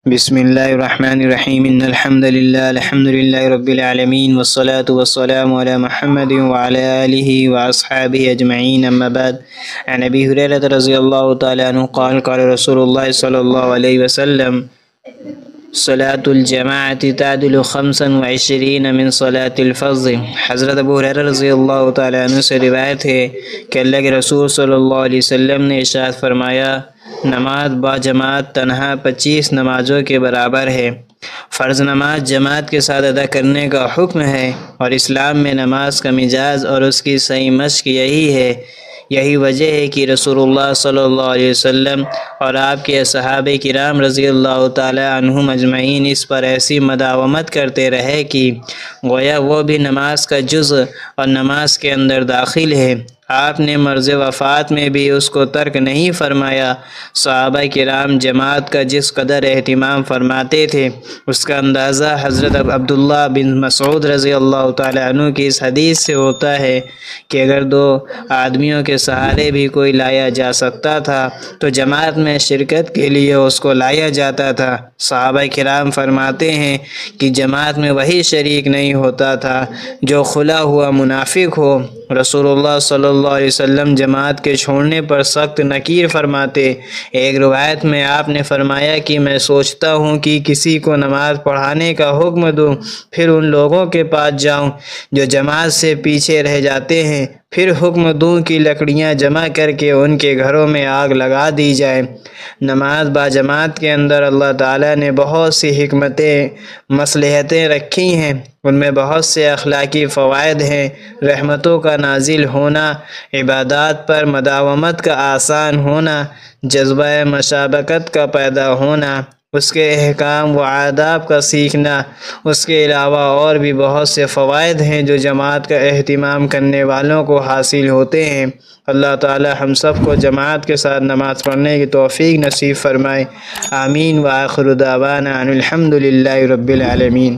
بسم الله الرحمن الرحيم إن الحمد لله رب العالمين والصلاة والسلام على محمد وعلى آله وأصحابه أجمعين أما بعد. عن أبي هريرة رضي الله تعالى عنه قال رسول الله صلى الله عليه وسلم صلاة الجماعة تعدل 25 من صلاة الفضل. حضرت ابو ہریرہ رضی اللہ تعالیٰ عنہ سے روایت ہے کہ اللہ کے رسول صلی اللہ علیہ وسلم نے ارشاد فرمایا، نماز با جماعت تنہا 25 نمازوں کے برابر ہے۔ فرض نماز جماعت کے ساتھ ادا کرنے کا حکم ہے، اور اسلام میں نماز کا مزاج اور اس کی صحیح مشق یہی ہے۔ یہی وجہ ہے کہ رسول اللہ صلی اللہ علیہ وسلم اور آپ کے صحابہ کرام رضی اللہ تعالی عنہم اجمعین اس پر ایسی مداومت کرتے رہے کہ گویا وہ بھی نماز کا جزء اور نماز کے اندر داخل ہے۔ آپ نے مرض وفات میں بھی اس کو ترک نہیں فرمایا۔ صحابہ کرام جماعت کا جس قدر اہتمام فرماتے تھے، اس کا اندازہ حضرت عبداللہ بن مسعود رضی اللہ تعالی عنہ کی اس حدیث سے ہوتا ہے کہ اگر 2 آدمیوں کے سہارے بھی کوئی لایا جا سکتا تھا تو جماعت میں شرکت کے لیے اس کو لایا جاتا تھا۔ صحابہ کرام فرماتے ہیں کہ جماعت میں وہی شریک نہیں ہوتا تھا جو کھلا ہوا منافق ہو۔ رسول اللہ صلی اللہ علیہ وسلم جماعت کے چھوڑنے پر سخت نکیر فرماتے۔ ایک روایت میں آپ نے فرمایا کہ میں سوچتا ہوں کہ کسی کو نماز پڑھانے کا حکم دوں، پھر ان لوگوں کے پاس جاؤں جو جماعت سے پیچھے رہ جاتے ہیں، پھر حکم دوں کہ لکڑیاں جمع کر کے ان کے گھروں میں آگ لگا دی جائے۔ نماز با جماعت کے اندر اللہ تعالیٰ نے بہت سی حکمتیں، مصلحتیں رکھی ہیں۔ ان میں بہت سے اخلاقی فوائد ہیں۔ رحمتوں کا نازل ہونا، عبادات پر مداومت کا آسان ہونا، جذبہ مشابقت کا پیدا ہونا، اس کے احکام و آداب کا سیکھنا۔ اس کے علاوہ اور بھی بہت سے فوائد ہیں جو جماعت کا اہتمام کرنے والوں کو حاصل ہوتے ہیں۔ اللہ تعالی ہم سب کو جماعت کے ساتھ نماز پڑھنے کی توفیق نصیب فرمائے۔ آمین۔ وآخر دعوانا ان الحمد للہ رب العالمین۔